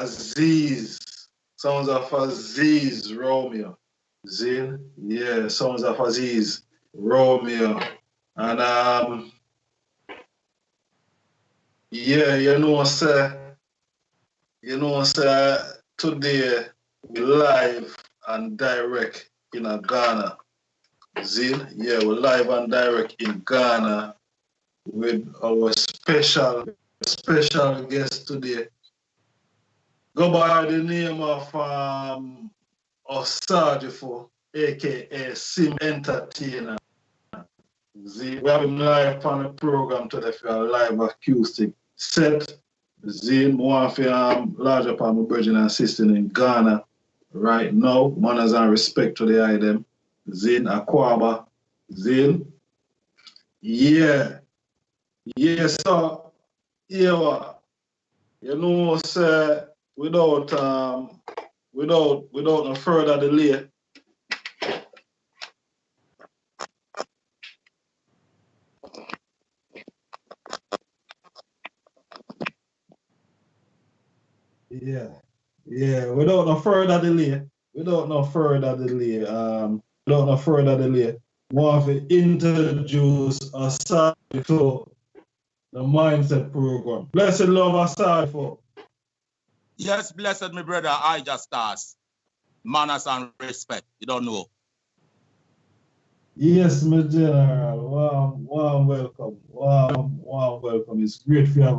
Aziz. Sounds of Aziz Romeo. Zin? Yeah, sounds of Aziz Romeo. And yeah, today we live and direct in Ghana. Zin? Yeah, we're live and direct in Ghana with our special guest today. Go by the name of Osagyefo, aka Sim Entertainer. We have him live on the program today for a live acoustic set. One for large up on my brother and sister in Ghana right now. Manners and respect to the item. Akwaba. Yeah. Yeah, so yeah, you know, sir, without no further delay. Yeah, without no further delay, want to introduce Osagyefo, the mindset program. Blessed love Osagyefo. Yes, blessed my brother, I just ask. Manners and respect, you don't know. Yes, my general. Warm welcome. Warm welcome. It's great to have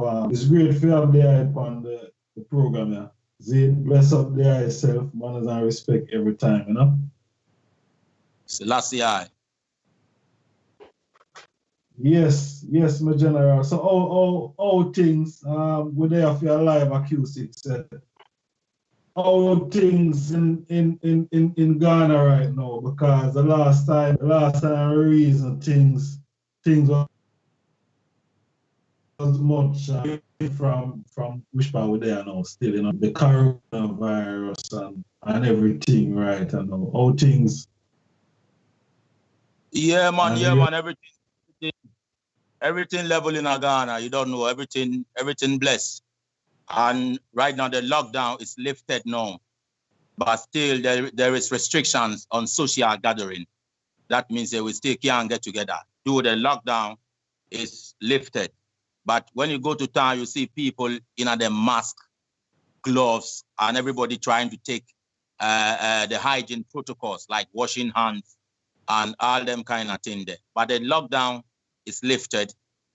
the hype on the program, yeah. Zin, bless up the yourself, manners and respect every time, you know? Selassie I. Yes, my general. So how things we're there for your live acoustic set. How things in Ghana right now, because the last time reason things was much from which part we're there now still, you know, the coronavirus and everything, right? And all things. Yeah, man, everything level in Ghana, you don't know, everything blessed. And right now the lockdown is lifted now, but still there is restrictions on social gathering. That means that we still can't get together. Though the lockdown is lifted, but when you go to town, you see people in their mask, gloves, and everybody trying to take the hygiene protocols like washing hands and all them kind of thing there. But the lockdown is lifted,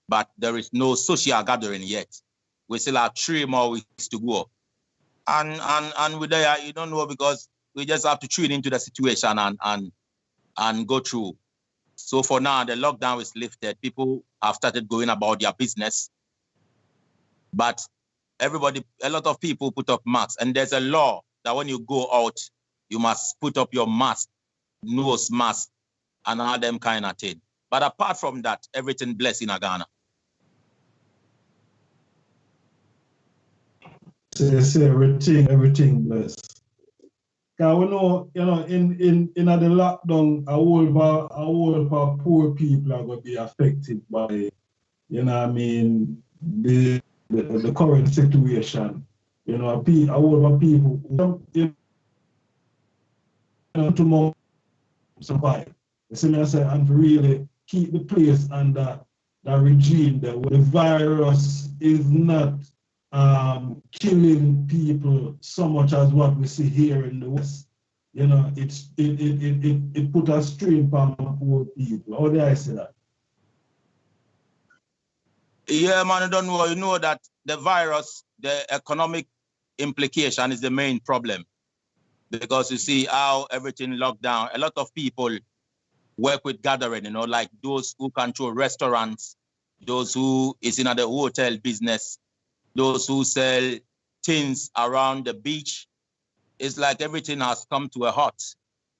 but there is no social gathering yet. We still have 3 more weeks to go. And with that, you don't know, because we just have to tune into the situation and go through. So for now, the lockdown is lifted. People have started going about their business. But a lot of people put up masks. And there's a law that when you go out, you must put up your mask, nose mask, and all them kind of thing. But apart from that, everything blessed in Ghana. Say everything blessed. Because we know, you know, in the lockdown, a whole poor people are going to be affected by, you know what I mean, the current situation. You know, a whole people, you know, to survive. You see me, I say, and really keep the place under the regime there where the virus is not killing people so much as what we see here in the West. You know, it put a strain on poor people. How do I say that? Yeah, man, I don't know. You know that the virus, the economic implication is the main problem. Because you see how everything locked down. A lot of people work with gathering, you know, like those who control restaurants, those who is in the hotel business, those who sell things around the beach. It's like everything has come to a halt.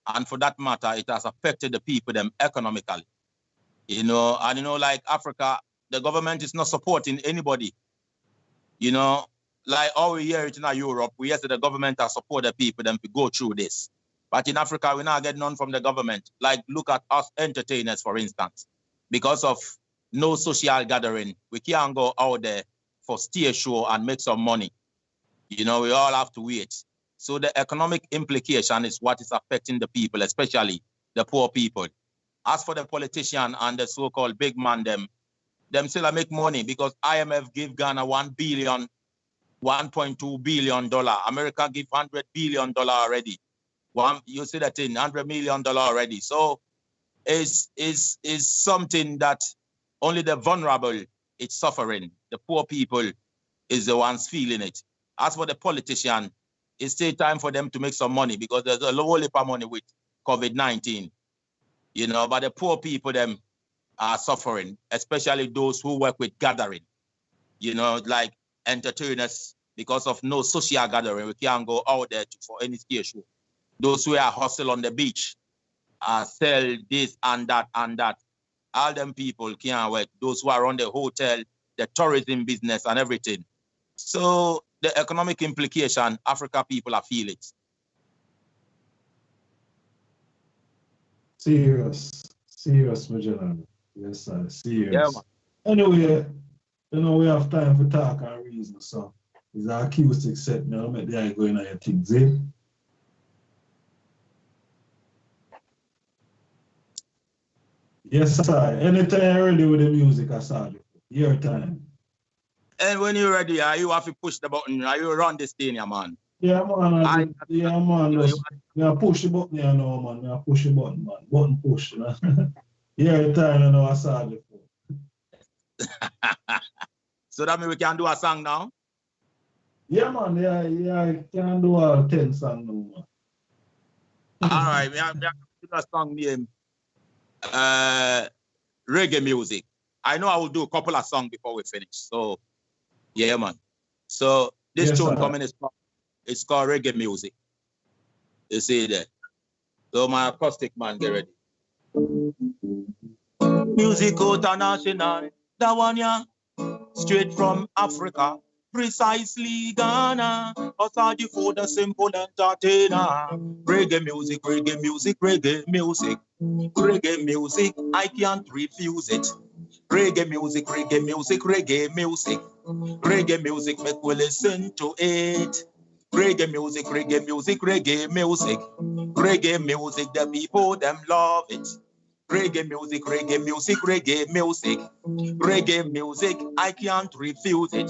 And for that matter, it has affected the people, them economically. You know, and you know, like Africa, the government is not supporting anybody. You know, like all we hear it in Europe, we hear that the government has supported people them to go through this. But in Africa, we not get none from the government. Like, look at us entertainers, for instance. Because of no social gathering, we can't go out there for stage show and make some money. You know, we all have to wait. So the economic implication is what is affecting the people, especially the poor people. As for the politician and the so-called big man, them still make money because IMF give Ghana $1.2 billion. America give $100 billion already. You see that in $100 million already. So is something that only the vulnerable is suffering. The poor people is the ones feeling it. As for the politician, it's still time for them to make some money because there's a low level of money with COVID-19. You know, but the poor people, them are suffering, especially those who work with gathering. You know, like entertainers, because of no social gathering, we can't go out there for any ski show. Those who are hustle on the beach, sell this and that and that. All them people can't work. Those who are on the hotel, the tourism business and everything. So the economic implication, Africa people are feel it. Serious, my general. Yes, sir, serious. Yeah, man. Anyway, you know, we have time for talk and reason, so it's an acoustic set now. Make the eye go in on your things, eh? Yes, sir. Anytime you're ready with the music, Osagyefo. Your time. And when you're ready, you have to push the button. You run this thing, yeah, man. Yeah, man. I push the button here now, man. I push the button, man. Button push. You know? Your time, you know, Osagyefo. So that means we can do a song now? Yeah, man. Yeah, I can do all 10 songs now, man. All right. We have to do a song named reggae music. I know I will do a couple of songs before we finish. So, yeah, man. So this tune coming is called reggae music. You see that? So my acoustic man, get ready. Music international, that one, yeah. Straight from Africa, precisely Ghana. Osagyefo, the simple entertainer. Reggae music, reggae music, reggae music. Reggae music, I can't refuse it. Reggae music, reggae music, reggae music. Reggae music, make we listen to it. Reggae music, reggae music, reggae music. Reggae music, the people, them love it. Reggae music, reggae music, reggae music. Reggae music, I can't refuse it.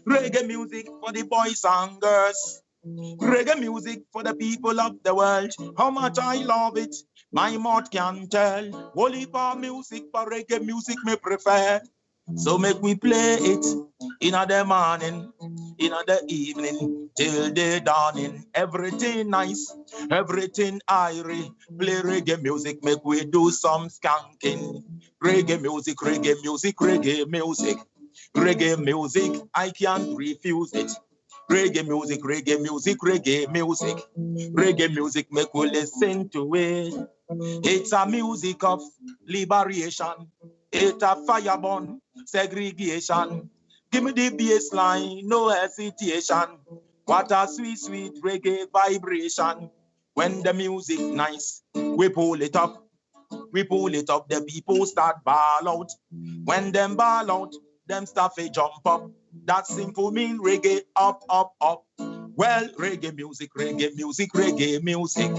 Reggae music for the boys and girls. Reggae music for the people of the world. How much I love it, my mouth can't tell. Holy for music, but reggae music me prefer. So make we play it in the morning, in the evening, till the dawning. Everything nice, everything airy. Play reggae music, make we do some skanking. Reggae music, reggae music, reggae music. Reggae music, I can't refuse it. Reggae music, reggae music, reggae music. Reggae music, make we listen to it. It's a music of liberation. It's a fireborn segregation. Give me the bass line, no hesitation. What a sweet, sweet reggae vibration. When the music nice, we pull it up. We pull it up, the people start ball out. When them ball out, them stuff a jump up. That simple mean reggae up, up, up. Well, reggae music, reggae music, reggae music.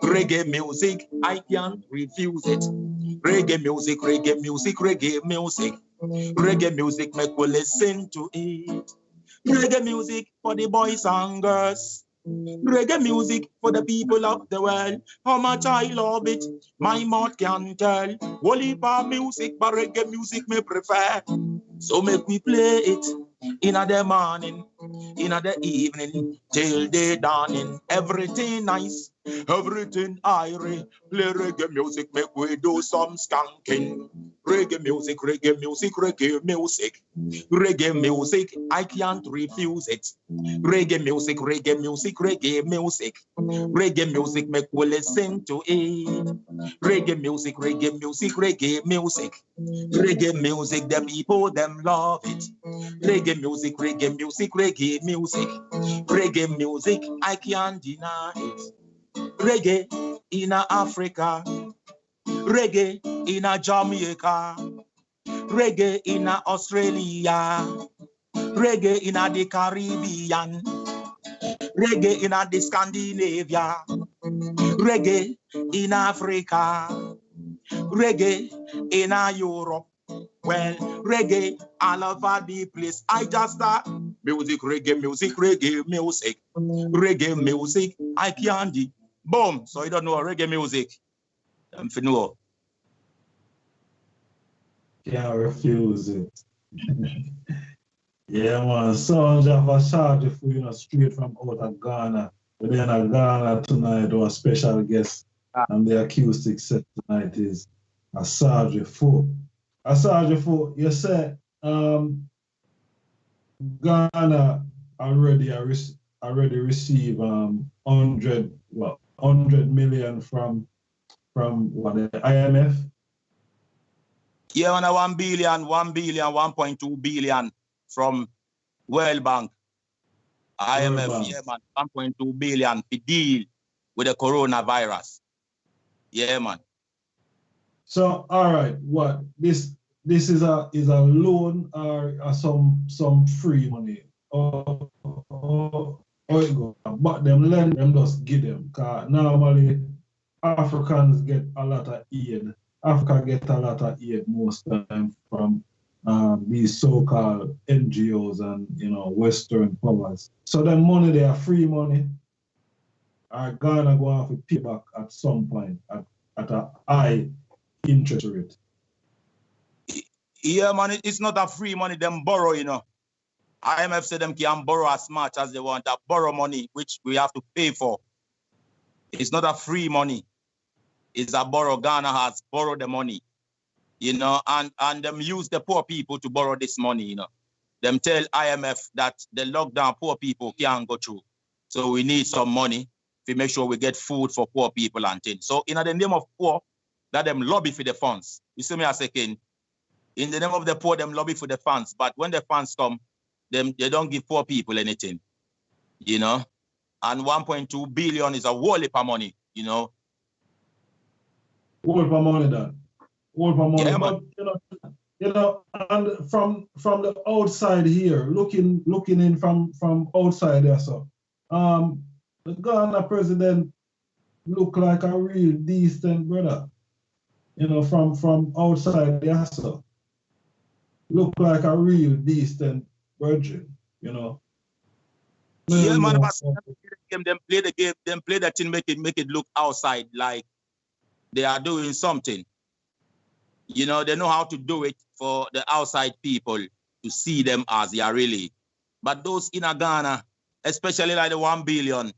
Reggae music, I can't refuse it. Reggae music, reggae music, reggae music. Reggae music, make we listen to it. Reggae music for the boys and girls. Reggae music for the people of the world. How much I love it, my mouth can't tell. Holy for music, but reggae music me prefer. So make we play it in the morning, in the evening, till the dawning. Everything nice, everything airy. Play reggae music, make we do some skanking. Reggae music, reggae music, reggae music. Reggae music, I can't refuse it. Reggae music, reggae music, reggae music. Reggae music, make we listen to it. Reggae music, reggae music, reggae music. Reggae music, the people, them love it. Reggae music, reggae music, reggae music. Reggae music, I can't deny it. Reggae in Africa. Reggae in Jamaica. Reggae in Australia. Reggae in the Caribbean. Reggae in the Scandinavia, reggae in Africa, reggae in Europe. Well, reggae all over the place. I just start music, reggae music, reggae music, reggae music. I can't do. Boom. So you don't know reggae music. I'm know. Can't refuse it. Yeah, man. Osagyefo charge for you know straight from out of Ghana. But then in Ghana tonight, our special guest and the acoustic set tonight is Osagyefo. Osagyefo, you said Ghana already receive 100 million from what the IMF. Yeah, on a 1 billion, 1.2 billion from World Bank, IMF, Bank. yeah, man, 1.2 billion to deal with the coronavirus. Yeah, man. So, all right, what this is a loan or some free money? Oh, it go. But them lend them just give them. Cause normally Africans get a lot of aid. Africa get a lot of aid most time from these so-called NGOs and Western powers. So the money they are free money are Ghana going to have to pay back at some point at a high interest rate. Yeah, man, it's not a free money, them borrow, IMF said them can borrow as much as they want. That borrow money, which we have to pay for. It's not a free money. It's a borrow. Ghana has borrowed the money, and them use the poor people to borrow this money, Them tell IMF that the lockdown poor people can't go through. So we need some money to make sure we get food for poor people and things. So in the name of poor, that them lobby for the funds. You see me a second. In the name of the poor, them lobby for the funds. But when the funds come, they don't give poor people anything, And 1.2 billion is a whole heap of money, Whole heap of money, that. Whole heap of money. Yeah, but, and from the outside here, looking in from outside there, so the Ghana president look like a real decent brother. From outside there, so look like a real decent virgin, Yeah, man, but them play the game, them play that thing, make it look outside like they are doing something. They know how to do it for the outside people to see them as they are really. But those in Ghana, especially like the 1 billion,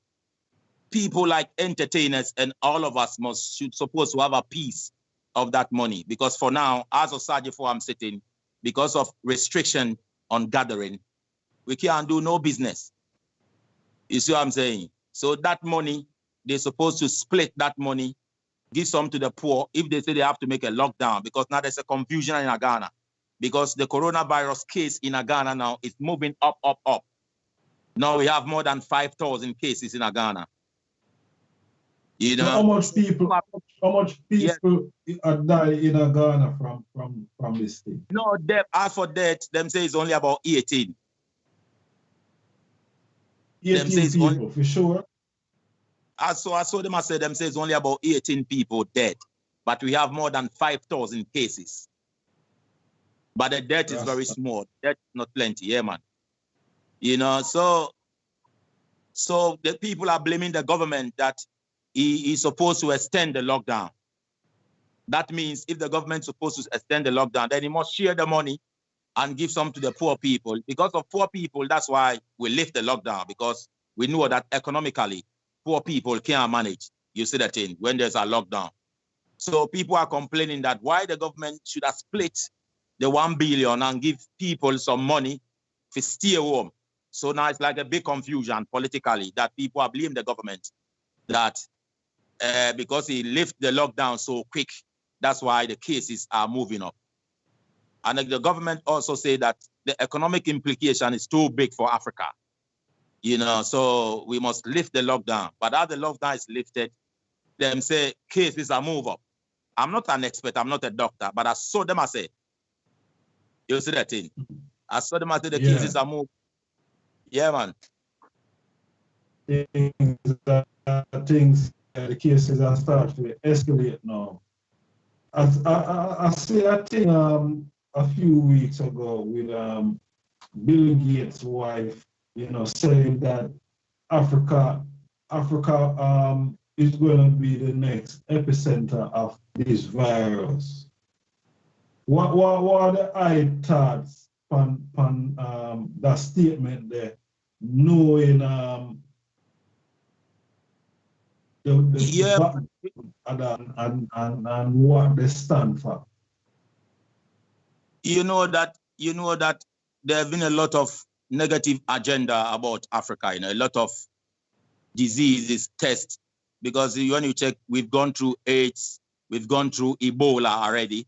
people like entertainers and all of us should supposed to have a piece of that money. Because for now, as Osagyefo I'm sitting, because of restriction on gathering, we can't do no business. You see what I'm saying? So that money, they're supposed to split that money, give some to the poor if they say they have to make a lockdown, because now there's a confusion in Ghana. Because the coronavirus case in Ghana now is moving up. Now we have more than 5,000 cases in Ghana. So how much people are dying in Ghana from this thing? No, as for death, them say it's only about 18. 18 people, for sure. I saw them, I said them say it's only about 18 people dead, but we have more than 5,000 cases. But the death is very small. Death is not plenty, yeah, man. So the people are blaming the government that he is supposed to extend the lockdown. That means if the government is supposed to extend the lockdown, then he must share the money and give some to the poor people. Because of poor people, that's why we lift the lockdown, because we know that economically, poor people can't manage. You see that thing when there's a lockdown. So people are complaining that why the government should have split the 1 billion and give people some money to stay home. So now it's like a big confusion politically that people are blaming the government that because he lifted the lockdown so quick, that's why the cases are moving up. And the government also say that the economic implication is too big for Africa. So we must lift the lockdown. But as the lockdown is lifted, them say cases are move up. I'm not an expert, I'm not a doctor, but I saw them, I say, you see that thing? I saw them, I say the cases are move. Yeah, man. the cases are starting to escalate now. I see a thing a few weeks ago with Bill Gates' wife, saying that Africa is going to be the next epicenter of this virus. What are the thoughts on that statement there, knowing Yeah, and what they stand for? you know that there have been a lot of negative agenda about Africa, a lot of diseases test, because when you check, we've gone through AIDS, we've gone through Ebola already.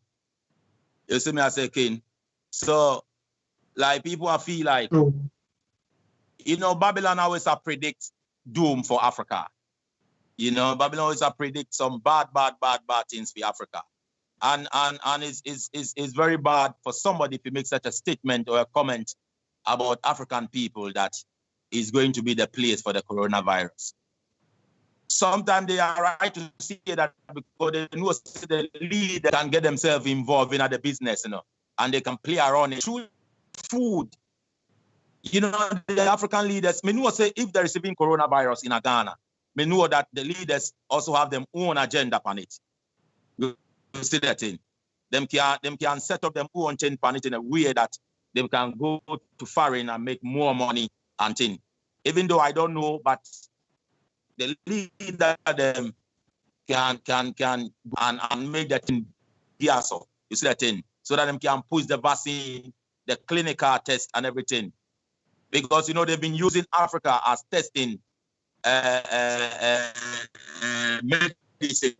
You see me as a king. So like people I feel like, Babylon always predict doom for Africa. Babylon always predict some bad things for Africa. And it's very bad for somebody to make such a statement or a comment about African people that is going to be the place for the coronavirus. Sometimes they are right to say that because they know the leader can get themselves involved in the business, and they can play around it. Through food, the African leaders, me know say if they're receiving coronavirus in Ghana, me know that the leaders also have their own agenda on it. You see that thing? Them can set up their own thing on it in a way that they can go to foreign and make more money and thing. Even though I don't know, but the leader them can and make that thing so. You see that thing? So that them can push the vaccine, the clinical test and everything. Because they've been using Africa as testing medicine.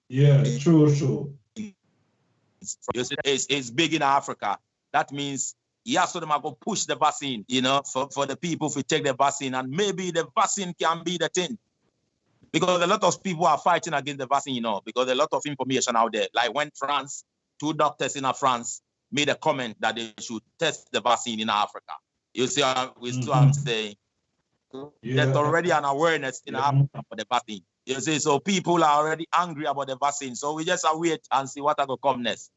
Yeah, true. It's big in Africa. That means so them are going to push the vaccine, for the people to take the vaccine, and maybe the vaccine can be the thing. Because a lot of people are fighting against the vaccine, because a lot of information out there. Like when France, 2 doctors in France made a comment that they should test the vaccine in Africa. You see what I'm saying? Yeah. There's already an awareness in Africa for the vaccine. You see, so people are already angry about the vaccine. So we just wait and see what will come next.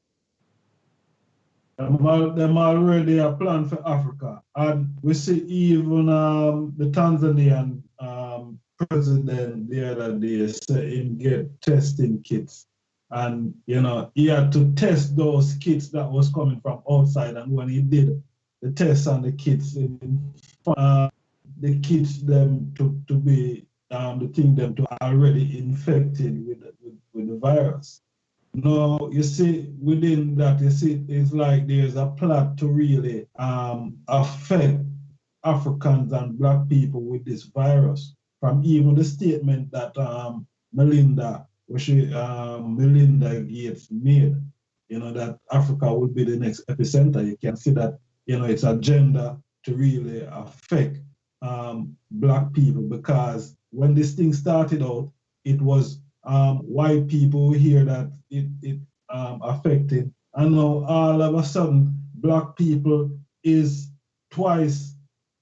Them already a plan for Africa. And we see even the Tanzanian president the other day said him get testing kits. And, he had to test those kits that was coming from outside. And when he did the tests on the kits, the kits them to be, the thing them to already infected with the virus. No, you see, within that, it's like there's a plot to really affect Africans and Black people with this virus. From even the statement that Melinda Gates made, that Africa would be the next epicenter. You can see that, it's agenda to really affect Black people, because when this thing started out, it was white people hear that it affected, and now all of a sudden Black people is twice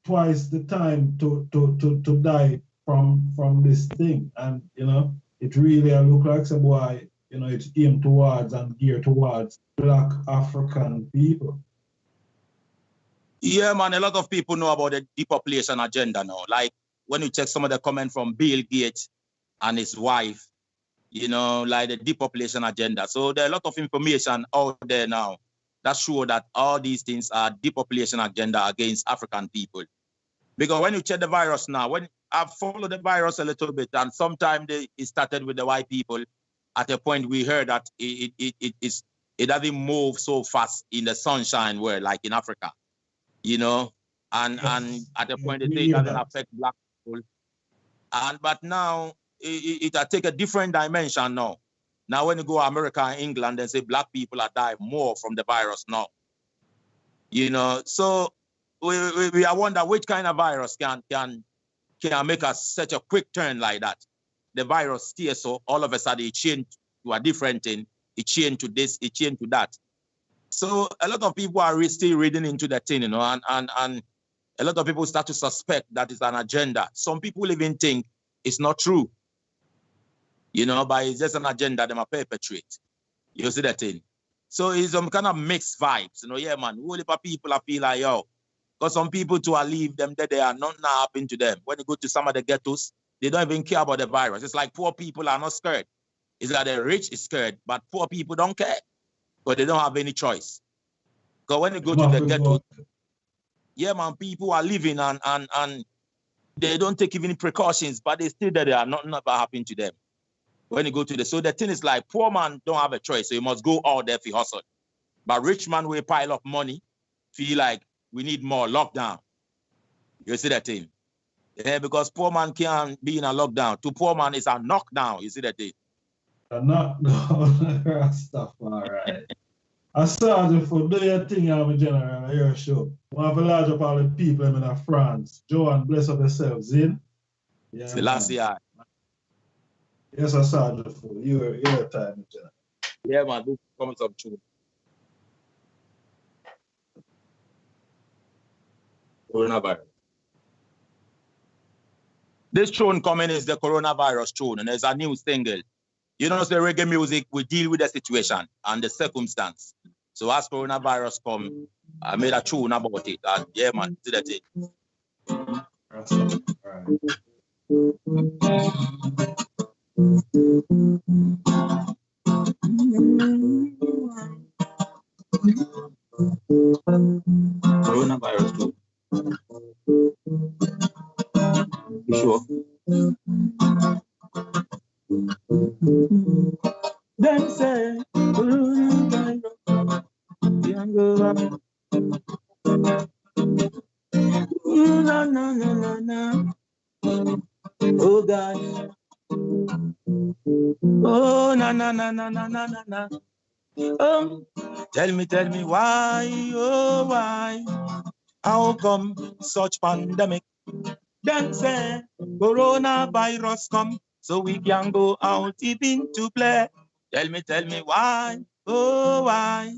the time to die from this thing. And it really look like some why it's aimed towards and geared towards Black African people. Yeah, man, a lot of people know about the depopulation agenda now. Like when you check some of the comment from Bill Gates and his wife, like the depopulation agenda. So there are a lot of information out there now that show that all these things are depopulation agenda against African people. Because when you check the virus now, when I've followed the virus a little bit, and sometimes it started with the white people. At a point we heard that it doesn't move so fast in the sunshine world like in Africa, and at a point they say it doesn't affect Black people. But now it take a different dimension now. Now when you go to America and England, they say Black people are dying more from the virus now. So we I wonder which kind of virus can make us such a quick turn like that. The virus stays, so all of a sudden it changed to a different thing. It changed to this, it changed to that. So a lot of people are still reading into that thing, and a lot of people start to suspect that it's an agenda. Some people even think it's not true. You know, but it's just an agenda they might perpetrate. You see that thing? So it's some kind of mixed vibes. You know, yeah, man. Whole heap of people I feel like, yo, because some people too are leave them that they are not happening to them. When you go to some of the ghettos, they don't even care about the virus. It's like poor people are not scared. It's like the rich is scared, but poor people don't care. But they don't have any choice. Because when you go to the ghetto, yeah, man, people are living and they don't take even precautions, but they still that they are not never happening to them. When you go to so the thing is like poor man don't have a choice, so you must go out there for hustle. But rich man will pile up money, feel like we need more lockdown. You see that thing? Yeah, because poor man can't be in a lockdown. To poor man, it's a knockdown. You see that thing? A knockdown, Rastafari. Osagyefo, do your thing, I'm a general, I hear a show. We have a large up all the people in France. Joanne, bless up yourself, Zin. Yeah, Selassie. Yes, Osagyefo, your time, general. Yeah, man, this comes up true. Coronavirus. This tune coming is the coronavirus tune, and there's a new single. You know, the reggae music, we deal with the situation and the circumstance. So as coronavirus come, I made a tune about it. And yeah, man, do that it. Coronavirus too. You sure? Them say coronavirus. Na na na na na. Oh God. Oh na na na na na na na na. Tell me why, oh why? How come such pandemic? Then say coronavirus come, so we can go out even to play. Tell me why, oh why?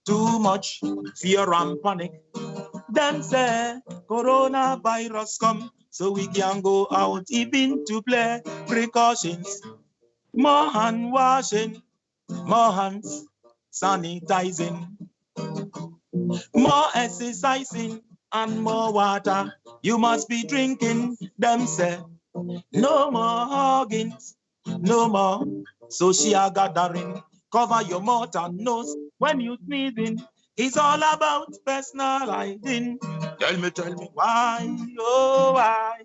Too much fear and panic. Then say coronavirus come, so we can go out even to play. Precautions, more hand washing, more hands sanitizing, more exercising and more water you must be drinking. Them say no more huggings, no more social gathering. Cover your mouth and nose when you sneezing. It's all about personal hygiene. Tell me why, oh why?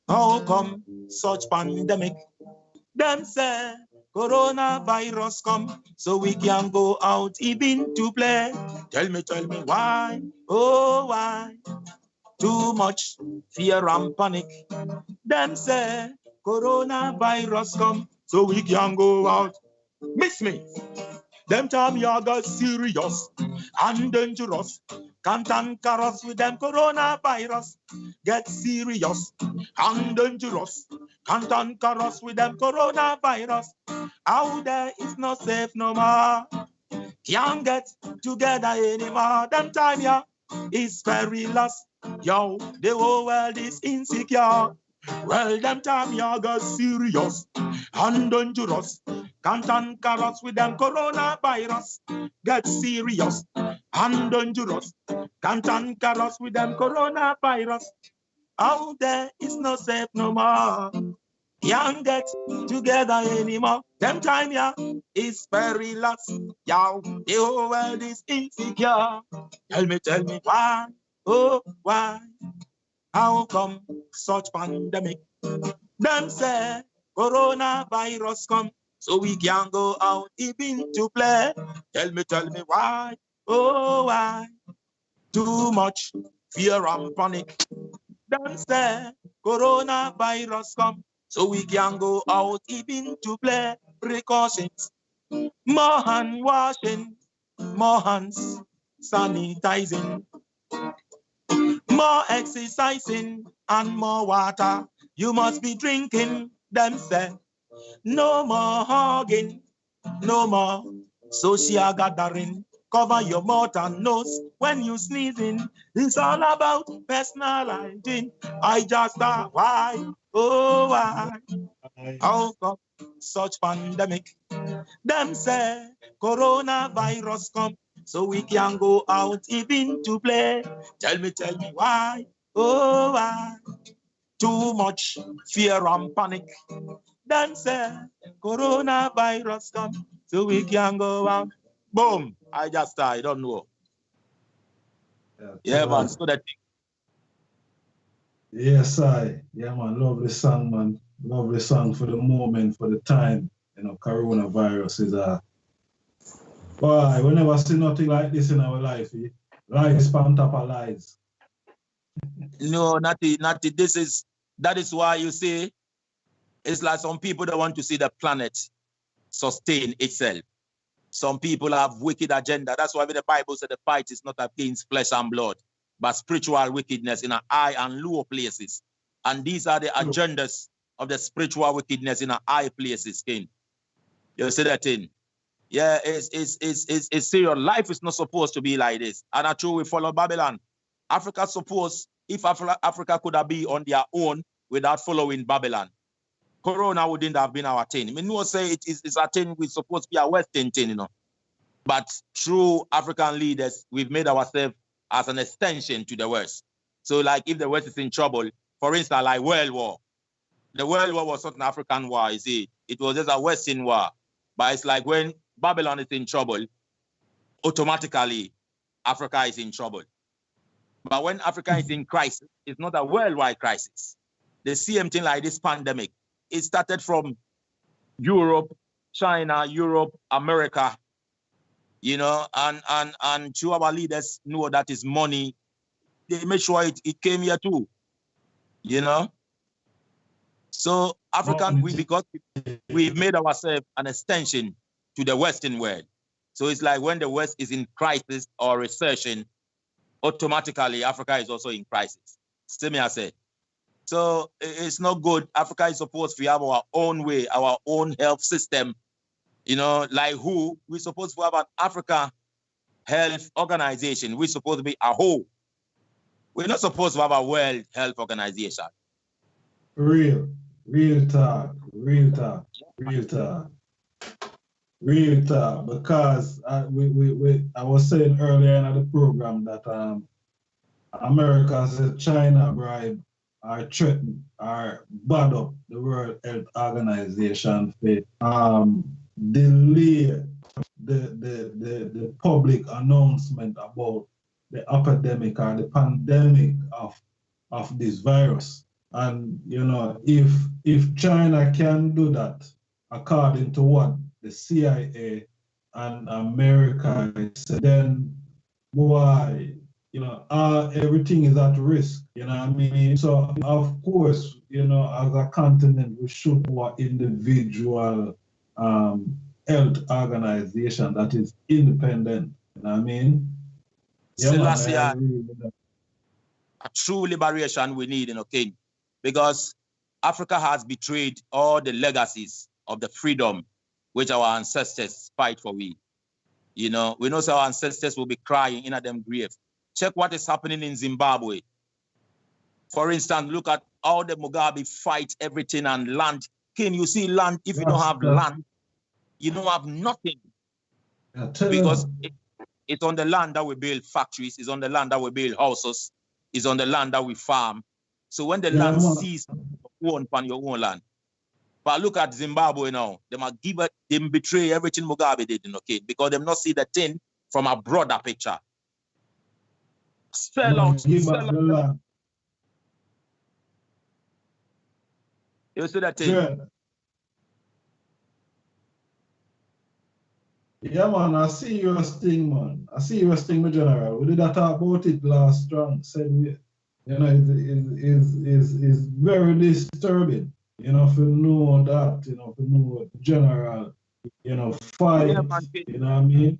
How come such pandemic? Them say coronavirus come, so we can go out even to play. Tell me why, oh why? Too much fear and panic. Them say coronavirus come, so we can go out. Miss me. Them time you got serious and dangerous. Can't anchor us with them coronavirus. Get serious and dangerous. Can't anchor us with them coronavirus. Out there is not safe no more. Can't get together anymore. Them time yeah is perilous. Yo, the whole world is insecure. Well, them time you got serious and dangerous. Can't anchor us with them coronavirus. Get serious and dangerous. Can't anchor us with them coronavirus. Out there is no safe no more. Can't get together anymore. Them time yeah is perilous. Yo, the whole world is insecure. Tell me why, oh why? How come such pandemic? Them say coronavirus come, so we can go out even to play. Tell me why, oh why? Too much fear and panic. Them say coronavirus come, so we can go out even to play. Precautions, more hand washing, more hands sanitizing, more exercising and more water you must be drinking. Them say no more hugging, no more social gathering. Cover your mouth and nose when you sneezing. It's all about personal hygiene. I just why, oh why? How come such pandemic? Them say coronavirus come, so we can go out even to play. Tell me why, oh why? Too much fear and panic. Them say coronavirus come, so we can go out. Boom! I don't know. Yeah, man. So that. Yes, yeah, man. Lovely song, man. Lovely song for the moment, for the time. You know, coronavirus is boy, we never see nothing like this in our life. Eh? Lies on top of lies. No, not that is why you see it's like some people don't want to see the planet sustain itself. Some people have wicked agenda. That's why the Bible said the fight is not against flesh and blood, but spiritual wickedness in high and low places. And these are the agendas of the spiritual wickedness in high places, King. You see that thing? Yeah, it's serious. Life is not supposed to be like this. And I true we follow Babylon. Africa suppose if Africa could have been on their own without following Babylon, Corona wouldn't have been our thing. I mean, no say it's a thing we're supposed to be a Western thing, you know. But through African leaders, we've made ourselves as an extension to the West. So like if the West is in trouble, for instance, like World War. The World War was not an African war, you see. It was just a Western war. But it's like when Babylon is in trouble, automatically Africa is in trouble. But when Africa is in crisis, it's not a worldwide crisis. The same thing like this pandemic. It started from Europe, China, Europe, America, you know, and two of our leaders know that is money. They make sure it came here too, you know. So African, because we've made ourselves an extension to the Western world. So it's like when the West is in crisis or recession, automatically Africa is also in crisis. See me, I said. So it's not good. Africa is supposed to have our own way, our own health system. You know, like who? We're supposed to have an Africa Health Organization. We're supposed to be a whole. We're not supposed to have a World Health Organization. Real talk. Because I was saying earlier in the program that America said China bribe or threaten or bad up the World Health Organization for delay the public announcement about the epidemic or the pandemic of this virus. And you know, if China can do that, according to what the CIA and America said, then why, you know, everything is at risk, you know what I mean? So of course, you know, as a continent, we should have individual health organization that is independent, you know what I mean? Yeah, man, a true liberation we need in a king, because Africa has betrayed all the legacies of the freedom which our ancestors fight for. You know, we know so our ancestors will be crying in them grave. Check what is happening in Zimbabwe. For instance, look at how the Mugabe fight everything and land. King, you see land, if you don't have land, you don't have nothing. Because it's on the land that we build factories, it's on the land that we build houses, it's on the land that we farm. So when the land ceases to own on your own land. But look at Zimbabwe now. They might give it, they betray everything Mugabe did, okay? Because they not see the thing from a broader picture. Sell out. You see that thing? Yeah. Yeah, man, I see your thing, man. I see your thing, my general. We did talk about it last strong. Said we, you know, is very disturbing. You know, if you know that, you know, if you know general, you know, fight, you know what I mean?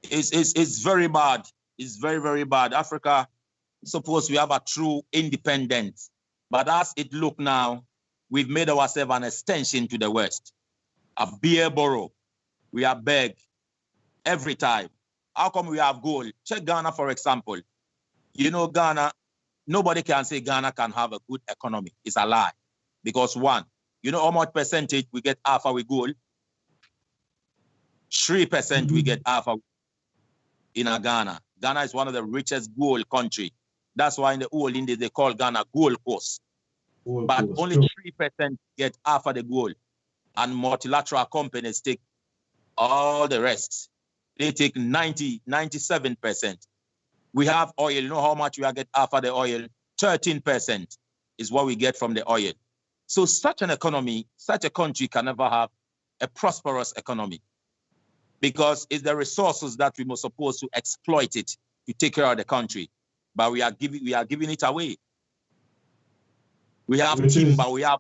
It's very bad. It's very, very bad. Africa, suppose we have a true independence. But as it look now, we've made ourselves an extension to the West. A beer borough. We are beg every time. how come we have gold? Check Ghana, for example. You know, Ghana, nobody can say Ghana can have a good economy. It's a lie. Because one, you know how much percentage we get alpha with gold? 3% we get alpha in Ghana. Ghana is one of the richest gold country. That's why in the old Indies, they call Ghana Gold Coast. But only 3% get alpha the gold. And multilateral companies take all the rest. They take 97%. We have oil. You know how much we get alpha the oil? 13% is what we get from the oil. So such an economy, such a country can never have a prosperous economy, because it's the resources that we must supposed to exploit it to take care of the country, but we are giving it away. We have timber, we have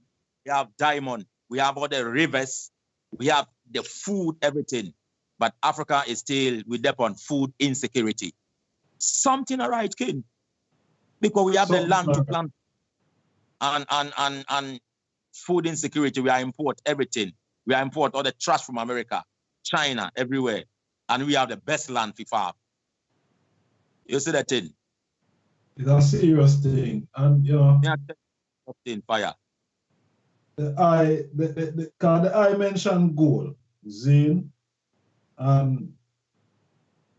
diamond, we have all the rivers, we have the food, everything, but Africa is still with them on food insecurity. Something alright, kid, because we have the land to plant and food insecurity. We are import everything. We are import all the trash from America, China, everywhere, and we have the best land for farm. You see that thing? It's a serious thing, and you know. In fire. The I mentioned gold, zinc, and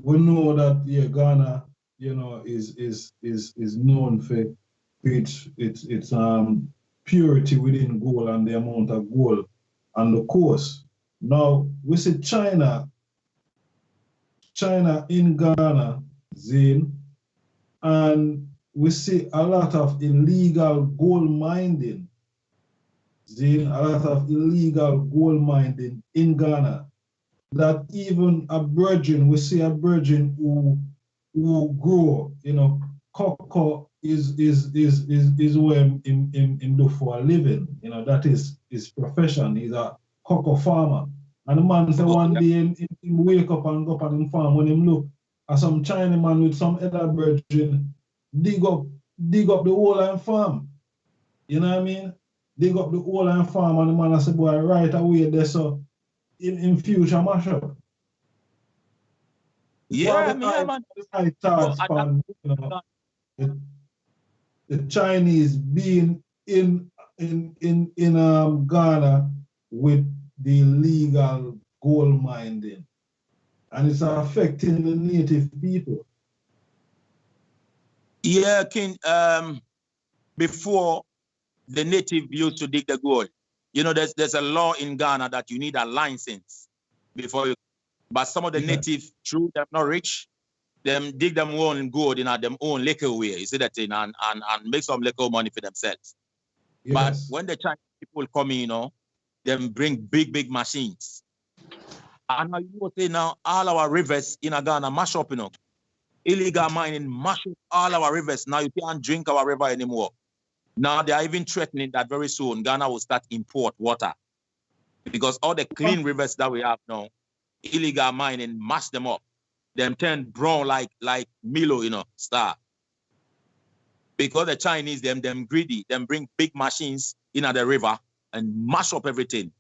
we know that Ghana, you know, is known for its purity within gold and the amount of gold on the coast. Now we see China in Ghana, zinc, and we see a lot of illegal gold mining. A lot of illegal gold mining in Ghana. That even we see a virgin who grow, you know, cocoa is where him do for a living. You know, that is his profession. He's a cocoa farmer. And the man say one day him wake up and go up on him farm, when him look at some Chinese man with some other virgin dig up the whole of farm. You know what I mean? Dig up the whole of farm, and the man I say, boy, right away there, so in future mash up. Yeah, man. I thought span, you know, the Chinese being in Ghana with the illegal gold mining, and it's affecting the native people. Yeah, King. Before, the native used to dig the gold. You know, there's a law in Ghana that you need a license before you. But some of the native, true, they're not rich, them dig them own gold in them own liquor way. You see that thing, and make some liquor money for themselves. Yes. But when the Chinese people come in, you know, them bring big machines. And now you will say now all our rivers in Ghana mash up, you know. Illegal mining mash up all our rivers. Now you can't drink our river anymore. Now they are even threatening that very soon Ghana will start import water, because all the clean rivers that we have now, illegal mining mash them up. Them turn brown like Milo, you know, star. Because the Chinese, them greedy, them bring big machines in the river and mash up everything.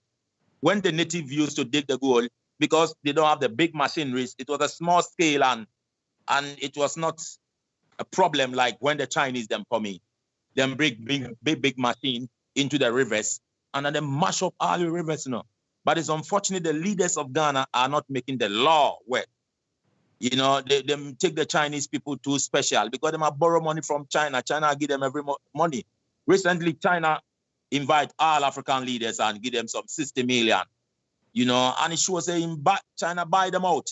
When the native used to dig the gold, because they don't have the big machineries, it was a small scale and it was not a problem like when the Chinese them come in. Them bring big machine into the rivers and then they mash up all the rivers, you know. But it's unfortunate the leaders of Ghana are not making the law work. You know, they take the Chinese people too special because they might borrow money from China. China give them every money. Recently, China invite all African leaders and give them some 60 million. You know, and it shows saying China buy them out.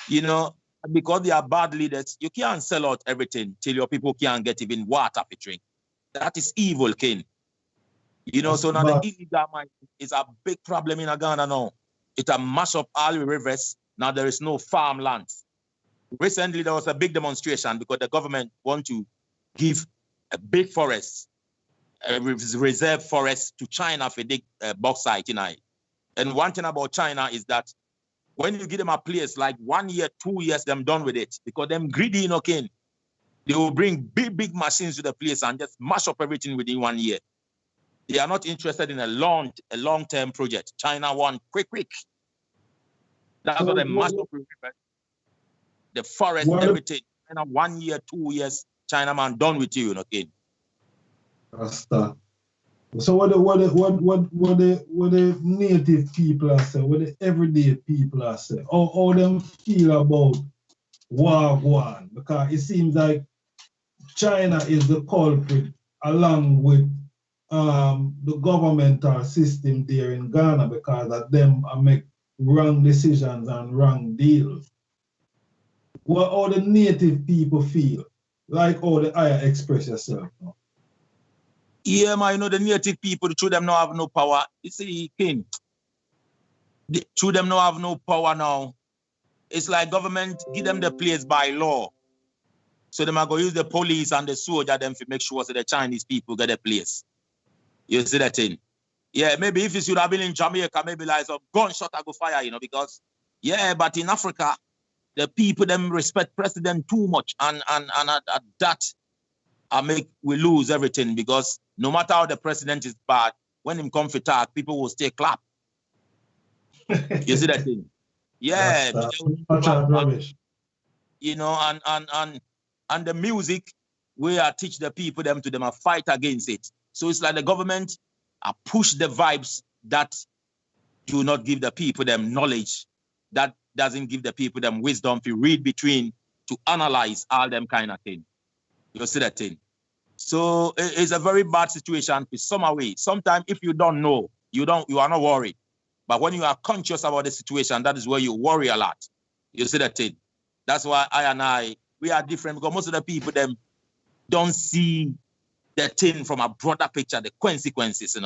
You know, because they are bad leaders, you can't sell out everything till your people can't get even water to drink. That is evil, King. You know, so now the illegal mining is a big problem in Ghana now. It a mash up all the rivers. Now there is no farmlands. Recently, there was a big demonstration because the government want to give a big forest, a reserve forest to China for dig bauxite. You know? And one thing about China is that when you give them a place, like 1 year, 2 years, them done with it. Because them greedy, you know, King. They will bring big machines to the place and just mash up everything within 1 year. They are not interested in a long-term project. China want quick. That's what they mash up. the forest, everything. And 1 year, 2 years, Chinaman done with you, kid. Rasta. So what the native people are saying, what the everyday people are saying, how them feel about Wagwan? Because it seems like China is the culprit along with the governmental system there in Ghana, because of them make wrong decisions and wrong deals. What all the native people feel, like all the higher express yourself now. Yeah, man, the native people, through them not have no power. You see, King, through them not have no power now. It's like government give them the place by law. So they might go use the police and the soldier them to make sure that the Chinese people get a place. You see that thing? Yeah, maybe if it should have been in Jamaica, maybe like some gunshot I go fire, because yeah, but in Africa, the people them respect president too much, and at that we lose everything, because no matter how the president is bad, when him come for talk, people will stay clap. You see that thing? Yeah, rubbish. And the music, we are teach the people them fight against it. So it's like the government push the vibes that do not give the people them knowledge, that doesn't give the people them wisdom to read between, to analyze all them kind of thing. You see that thing? So it's a very bad situation in some way. Sometimes if you don't know, you are not worried. But when you are conscious about the situation, that is where you worry a lot. You see that thing? That's why we are different, because most of the people them don't see the thing from a broader picture, the consequences,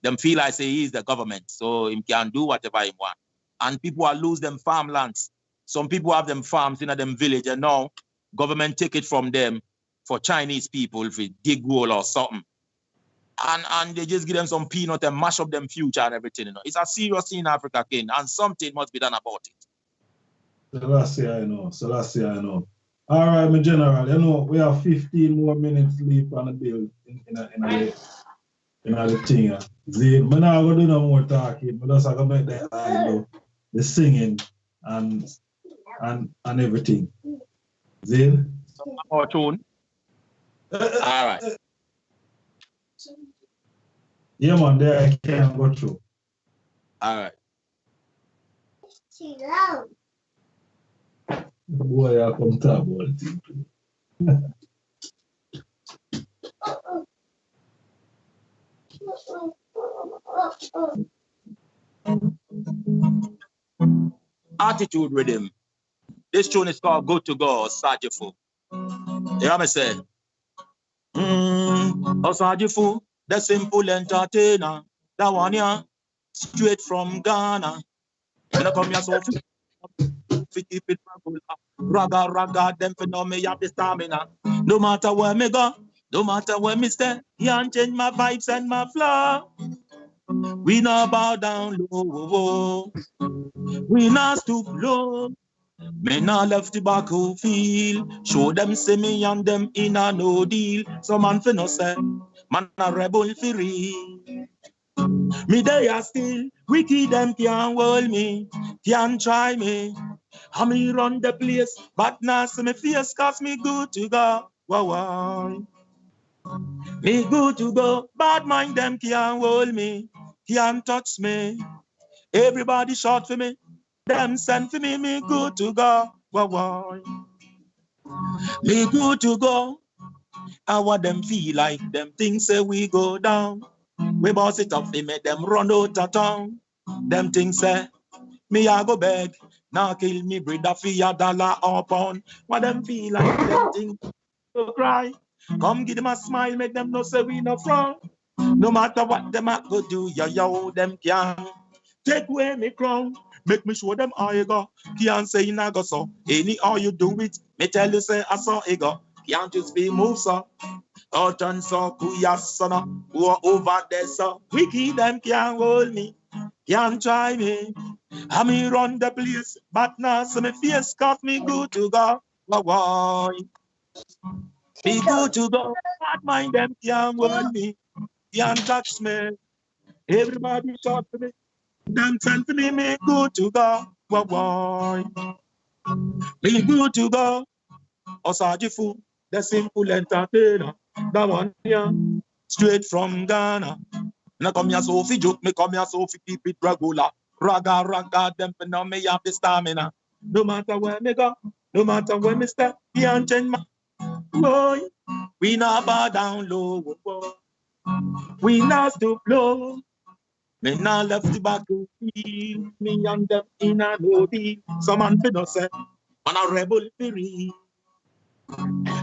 Them feel like say he's the government, so he can do whatever he wants. And people are lose them farmlands. Some people have them farms in them village, and now government take it from them for Chinese people if it dig hole or something. And they just give them some peanut and mash up them future and everything. It's a serious thing in Africa, King, and something must be done about it. Selassie, I know. All right, my general, we have 15 more minutes left on the bill in the thing. I'm not going to do no more talking. I'm just going to make the singing and everything. Zane? Some more tune. All right. Yeah, man, there I can go through. All right. Boy, I come talk about it. Attitude rhythm. This tune is called Go to Go, Osagyefo. You hear me say? Osagyefo, the simple entertainer. That one, yeah, straight from Ghana. When I come here, so keep it raga, them for know me have the stamina. No matter where me go, no matter where me stay, can't change my vibes and my flow. We not bow down low, we not stoop low. Me not left the battlefield. Show them say me and them in a no deal. So man for no say, man a rebel for real. Me they are still wicked, them can't hold me, can't try me. I me run the place, but now see me face, cause me good to go. Wow. Me good to go, bad mind them can't hold me, can't touch me. Everybody shout for me, them send for me, me good to go. Wow. Me good to go. I want them feel like them things say we go down. We boss it up, we make them run out of town. Them things say, me I go beg. Now kill me, breed a $1 or pound. What them feel like them things to cry. Come give them a smile, make them know say we no front. No matter what them a go do, yo, them can take away me crown. Make me show them how you go. Can't say you go so. Any how you do it, me tell you say I saw it go. Can't just be move so. Out and so, kuyasana, who are over there so. Wicked them can't hold me, can't try me. I me run the place, but now so me face cause me good to go. Why? Me good to go, bad mind them can't hold me, can't touch me. Everybody shout to me, them send to me good to go. Why? Me good to go. Osagyefo, the simple entertainer. That one here, straight from Ghana. Me come here so fi joke, me come here so fi keep it regular. Raga, them for now me have the stamina. No matter where me go, no matter where me step, can't change my boy. We not bow down low, boy. We not stoop low. Me not left the battlefield. Me and them in a no deal. Some man fi no say, man a rebel fi real.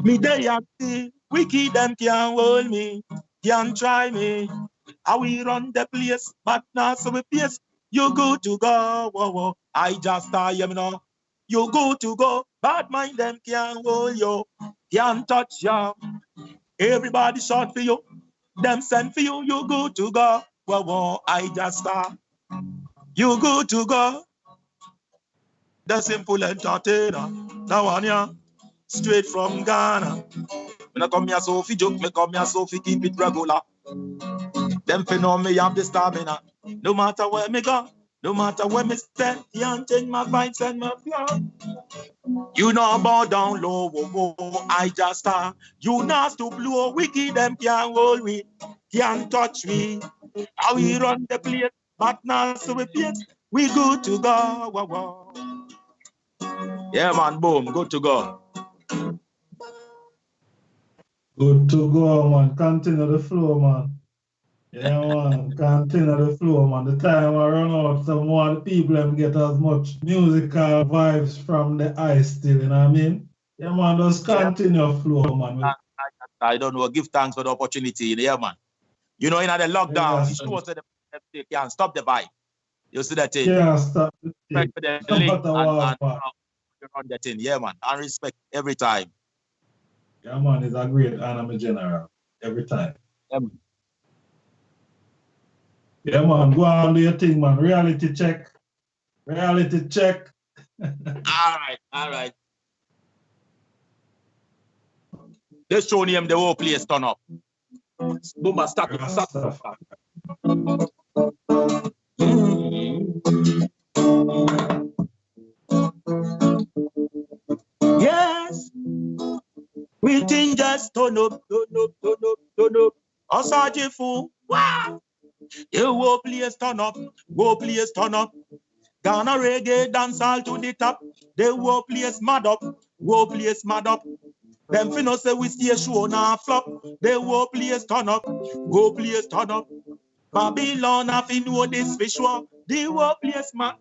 Me day active, wicked them can't hold me, can't try me. How we run the place, but now so we face. You go to go, whoa, whoa. I just tell you now. You go to go, bad mind them can't hold you, can't touch you. Everybody short for you, them send for you. You go to go, whoa, whoa. I just you go to go. The simple entertainer, that one yeah, straight from Ghana. Me come here so fi joke, me come here so fi keep it regular. Them fi know me have the stamina. No matter where me go, no matter where me stand, can't change my vibes and my flow. You know bow down low, whoa, whoa, I just start. You not to blow, wicked them can't hold me, can't touch me. How we run the place, but now so we place, we good to go, whoa, whoa. Yeah man, boom, good to go. Good to go, man. Continue the flow, man. Yeah, man. Continue the flow, man. The time I run out, some more people them get as much musical vibes from the ice still, you know what I mean? Yeah, man. Just continue flow, man. I don't know. Give thanks for the opportunity, yeah, man. You know, in the lockdown, it shows that they can't stop the vibe. You see that thing? Yeah, stop the thing. Respect the link and you run that thing, yeah, man. And respect every time. Yeah, man, it's a great anime general. Every time. Yeah, man. Yeah, man, go on do your thing, man. Reality check. Reality check. All right. Let's show him the whole place turn up. Boomba, start. Yes. We think just turn up. Osagyefo. Wow. The whole place turn up. Ghana reggae dance all to the top. The whole place mad up. Them finna say we stay show now flop. The whole place turn up. Babylon have to know this for sure. The whole place mad.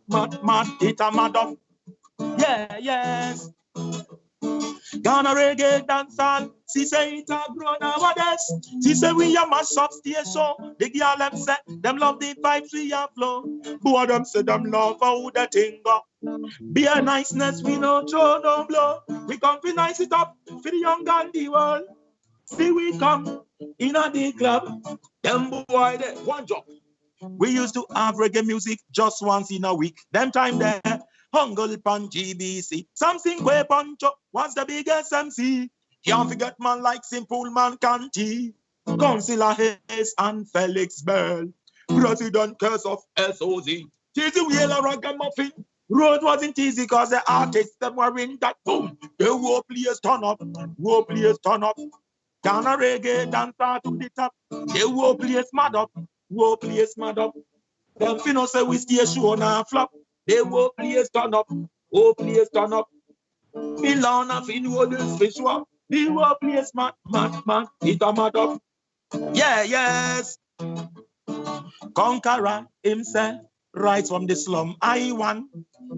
It a mad up. Yeah, yes. Ghana reggae dance all. She say it a grow nowadays. She say we a mash up station. The girl them say them love the vibes we have flow. Boy them say them love how the thing go. Be a niceness we no throw no blow. We come to nice it up for the young and the world. See we come in a the club. Them boy there one job. We used to have reggae music just once in a week. Them time there. Hungle pan GBC. Something way punch up was the biggest MC. Can't forget man like Simple Man Canty. Councillor Hayes and Felix Bell. President Curse of SOZ. Cheesy Wheeler Ragamuffin. Road wasn't easy cause the artists them were in that boom. The whole place turn up. Ghana reggae dance to the top. The whole place mad up. Them finna say we stay show now flop. The whole place turn up. Milan a fin know this fish one. The whole place mad. It a mad up. Yeah, yes. Conqueror himself, right from the slum. I won.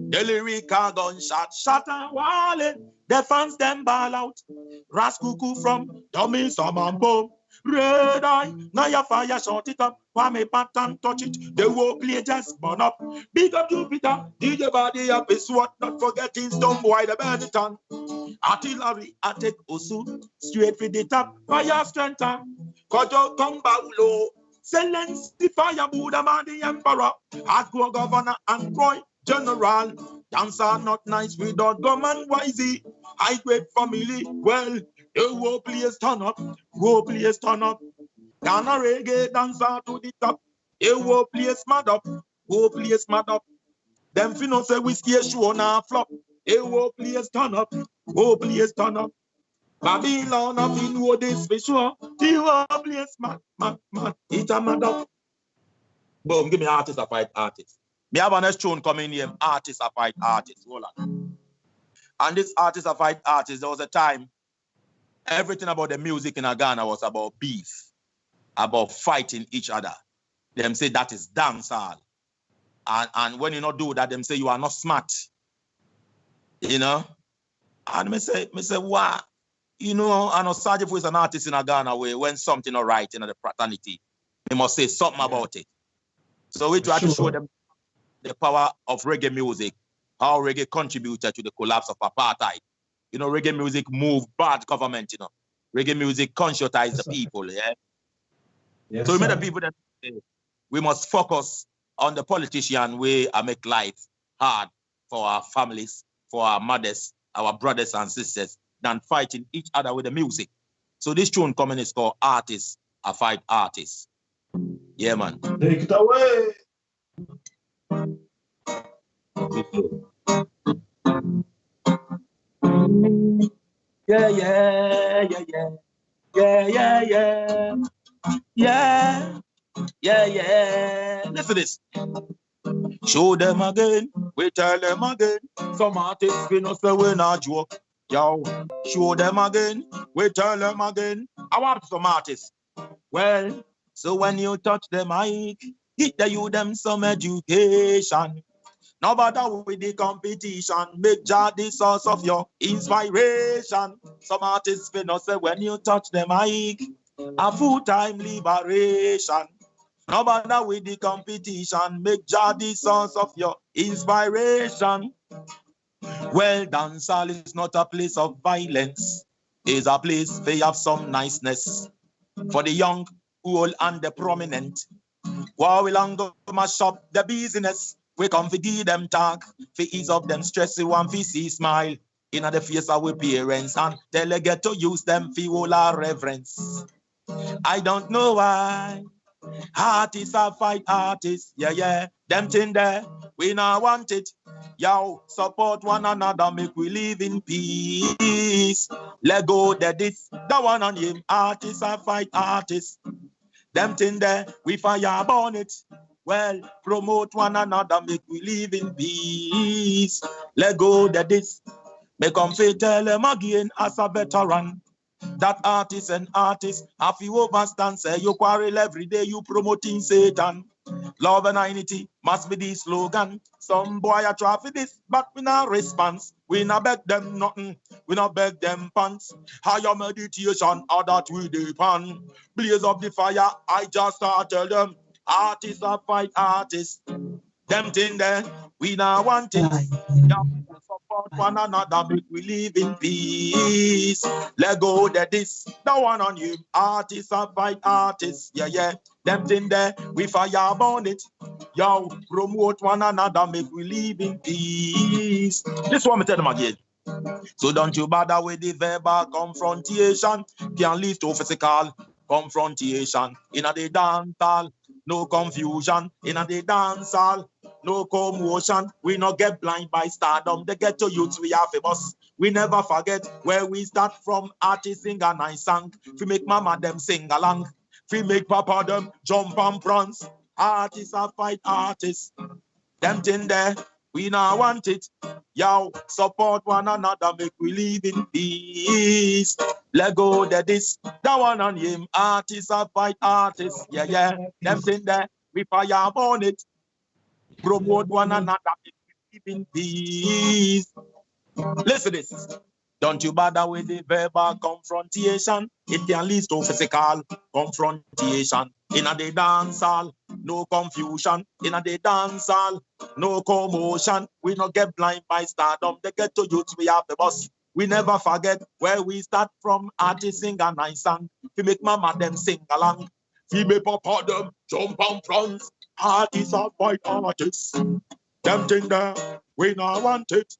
The lyrical gunshot, shot and wallet. The fans them ball out. Rascuckoo from Dummy Some and Boom. Red eye, now your fire shot it up. Why me pattern touch it? The whole play just burn up. Big up Jupiter, DJ body up is what not forgetting Stone Boy the Benetton. Artillery attack Osu, straight for the top. Fire strength, Kojo Kambaulo. Silence the fire Buddha man the emperor. Hardcore governor and Roy General. Dancer not nice without gum and wisey. High grade family, well. The whole place turn up. Ghana reggae dancer to the top. The whole place mad up. Them finna say we stay show now flop. Hey, oh, please turn up. Oh, please turn up. Babylon up in know this for sure. The whole place, man. It's a mad up. Boom, give me artist a fight artist. Me have an tune coming here, artist a fight artist. Hold on. And this artist a fight artist, there was a time, everything about the music in Ghana was about beef, about fighting each other. Them say that is dancehall. And when you not do that, them say you are not smart. You know? And me say, what? You know, and Osagyefo is an artist in Ghana where when something not right in the fraternity, they must say something about it. So we try to show them the power of reggae music, how reggae contributed to the collapse of apartheid. You know, reggae music moved bad government, you know. Reggae music conscientized the people, yeah? Yes, so we made the people that we must focus on the politician way and make life hard for our families, for our mothers, our brothers and sisters, than fighting each other with the music. So this tune coming is called Artists I Fight Artists. Yeah, man. Take it away. Yeah, yeah, yeah, yeah. Yeah, yeah, yeah. Yeah, yeah, yeah. Listen to this. Show them again, we tell them again. Some artists we not say we not joke. Yo, show them again, we tell them again. I want some artists. Well, so when you touch the mic, get the you them some education. No bother with the competition, make Jah the source of your inspiration. Some artists we not say when you touch the mic, a full-time liberation. No bother with the competition, make Jah the source of your inspiration. Well, dancehall is not a place of violence. It's a place where you have some niceness. For the young, old, and the prominent. While we long go mash up the business, we come to give them talk, for ease up them stress, we want to see smile in the face of our parents, and tell them get to use them for all our reverence. I don't know why. Artists are fight artists, yeah, yeah. Them thing there, we not want it. Yo, support one another, make we live in peace. Let go that this, the one on him. Artists are fight artists. Them thing there, we fire burn it. Well, promote one another, make we live in peace. Let go that this, make them tell them again as a veteran. That artists and artists, have you overstand, say you quarrel every day, you promoting Satan. Love and unity must be the slogan. Some boy a try for this, but we not response. We not beg them nothing, we not beg them pants. Higher meditation, or that we depend. Blaze up the fire, I just start tell them. Artists are fight artists. Them thing there, we not want it. Support one another, make we live in peace. Let go that this, the one on you. Artists are fight artists, yeah, yeah. Them thing there, we fire burn it. Yo, promote one another, make we live in peace. This one me tell them again. So don't you bother with the verbal confrontation. Can lead to physical confrontation. In a the dance hall, no confusion. In a the dance hall, no commotion. We not get blind by stardom. They get to youths, we are famous. We never forget where we start from. Artists sing and I sang. We make mama them sing along. We make papa them jump and prance. Artists are fight artists. Them thing there, we now want it. Yo, support one another, make we live in peace. Let go that this, the one on him. Artists are fight artists. Yeah, yeah. Them thing there, we fire on it. Promote one another, make we live in peace. Listen to this. Don't you bother with the verbal confrontation. It can lead to physical confrontation. In a the dance hall, no confusion. In a the dance hall, no commotion. We not get blind by stardom. They get to youths, we have the bus. We never forget where we start from. Artists sing and I sang. We make mama them sing along. We make papa them jump and prance. Artists are fight artists. Them thing there, we not want it.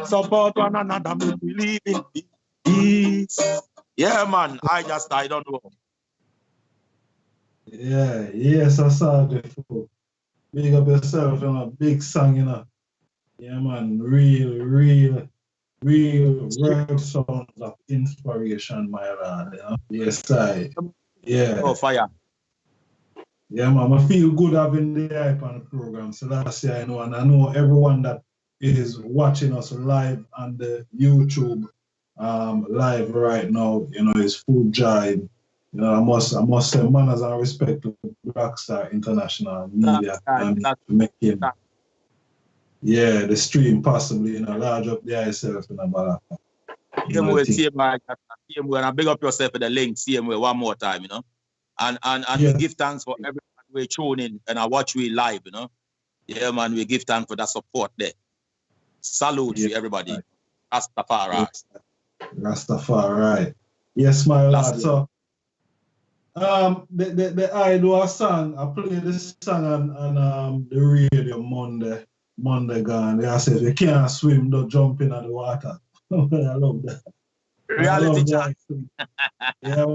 Support one another, make we live in peace. Yeah, man. I don't know. Yeah, yes, Osagyefo. Big up yourself and a big song, you know. Yeah, man, real word sounds of inspiration, my lad. You know? Yes, yeah. Oh, fire. Yeah, man, I feel good having the hype on the program. So that's yeah, I know, and I know everyone that is watching us live on the YouTube live right now, you know, is full joy. You know, I must say manners and respect to Blackstar International Media and making the stream possibly, you know, large up the itself in about Same way, and I big up yourself with the link, same way, one more time, you know. And we give thanks for everyone we tune in and I watch we live, you know. Yeah, man, we give thanks for that support there. Salute to everybody. Rastafari. Rastafari. Yes, my lad. So I do a song. I play this song on the radio Monday gone. They say if you can't swim, don't jump in the water. I love that. Reality check. Yeah.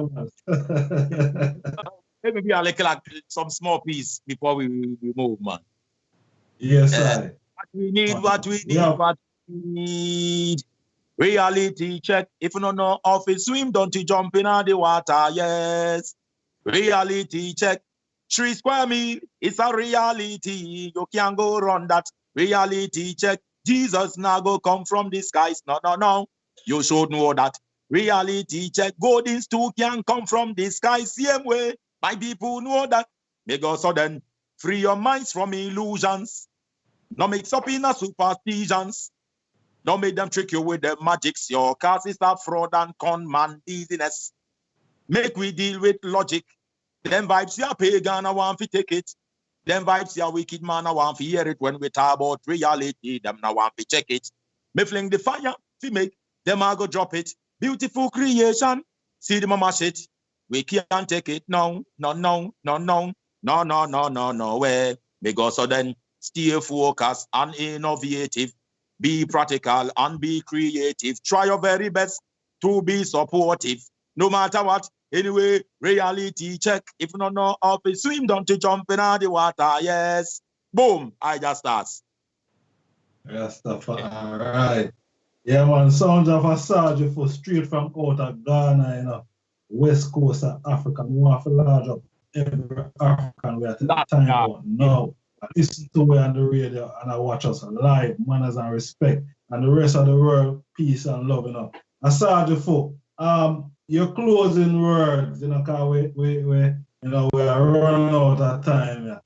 Maybe I'll like some small piece before we move, man. Yes, what we need. Reality check. If you don't know how to swim, don't you jump in the water. Yes. Reality check. 3 square meal. It's a reality. You can't go run that. Reality check. Jesus now go come from the skies. No. You should know that. Reality check. Goldings too can come from the sky. Same way. My people know that. Make us sudden. Free your minds from illusions. No mix up in a superstitions. Don't make them trick you with the magics. Your cause is a fraud and con man dizziness. Make we deal with logic. Them vibes ya pagan, I want to take it. Them vibes ya wicked man, I want to hear it. When we talk about reality, them now want to check it. Me fling the fire, fi make them I go drop it. Beautiful creation, see them mash it. We can't take it, no way. Me go so then stay focused and innovative. Be practical and be creative. Try your very best to be supportive. No matter what, anyway, reality check. If you don't know how to swim, don't you jump in the water. Yes. Boom. I just asked. Rastafari. Yeah, man. Sounds of Osagyefo straight from out of Ghana, you know. West coast of Africa. We want to large up every African we at the time about now. I listen to we on the radio and I watch us live, manners and respect. And the rest of the world, peace and love, you know. Osagyefo, your closing words, you know, because we are running out of time. Yeah.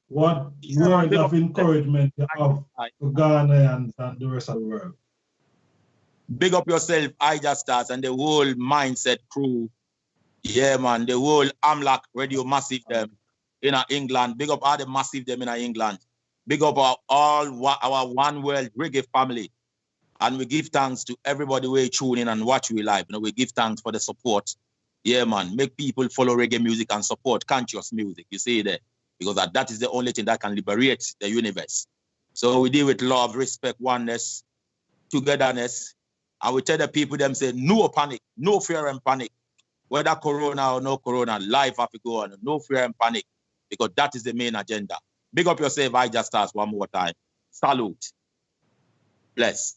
What words of encouragement you have to Ghana and the rest of the world? Big up yourself, I Just Stars, and the whole Mindset crew. Yeah, man, the whole Amlak Radio Massive them in England. Big up all the Massive them in England. Big up our One World Reggae family. And we give thanks to everybody who tune in and watch we live. You know, we give thanks for the support. Yeah, man, make people follow reggae music and support conscious music. You see that? Because that is the only thing that can liberate the universe. So we deal with love, respect, oneness, togetherness. And we tell the people them say, no panic, no fear and panic. Whether corona or no corona, life have to go on. No fear and panic. Because that is the main agenda. Big up yourself, I Just Stars one more time. Salute. Bless.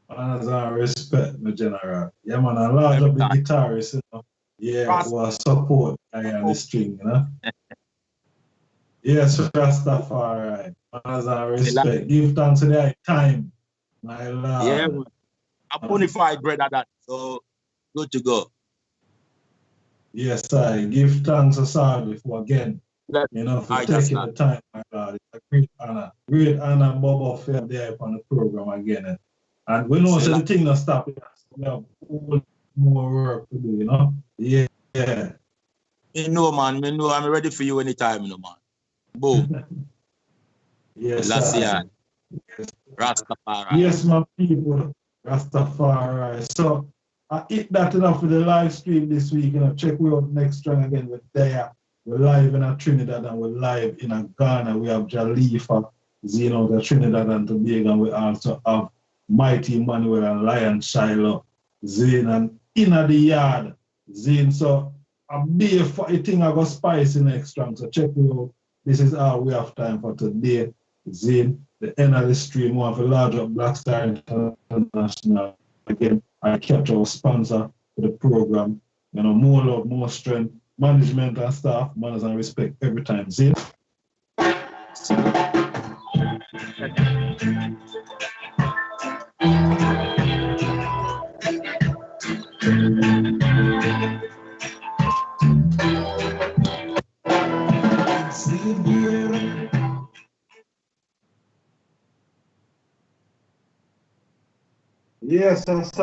Honors and respect, my general. Yeah, man, I large up the guitarist, you know. Yeah, who are support and the string, you know. Yes, Rastafari. Honors and respect. Give thanks to the time, my lord. Yeah, I'm bonified brother that. So good to go. Yes, I give thanks to Osagyefo again. You know, for taking the time, my lord. It's a great honor. Great honor, Bob, for there on the program again. And we know so the thing not stop. We have more work to do, you know? Yeah. You know, man. You know, I'm ready for you anytime, you know, man. Boom. Yes, Last year. Yes. Rastafari. Yes, my people. Rastafari. So, I hit that enough for the live stream this week. You know, check we out next time again. We're there. We're live in Trinidad and we're live in Ghana. We have Jalifa, Zeno, the Trinidad and Tobago. And we also have Mighty Emmanuel and Lion Shiloh, Zane, and in the yard, Zane. So, a big thing I got spicy next time. So, check we out. This is all we have time for today. Zane, the end of the stream, we have a larger Black Star International. Again, I kept our sponsor for the program. You know, more love, more strength, management and staff, manners and respect every time. Zin. Yes,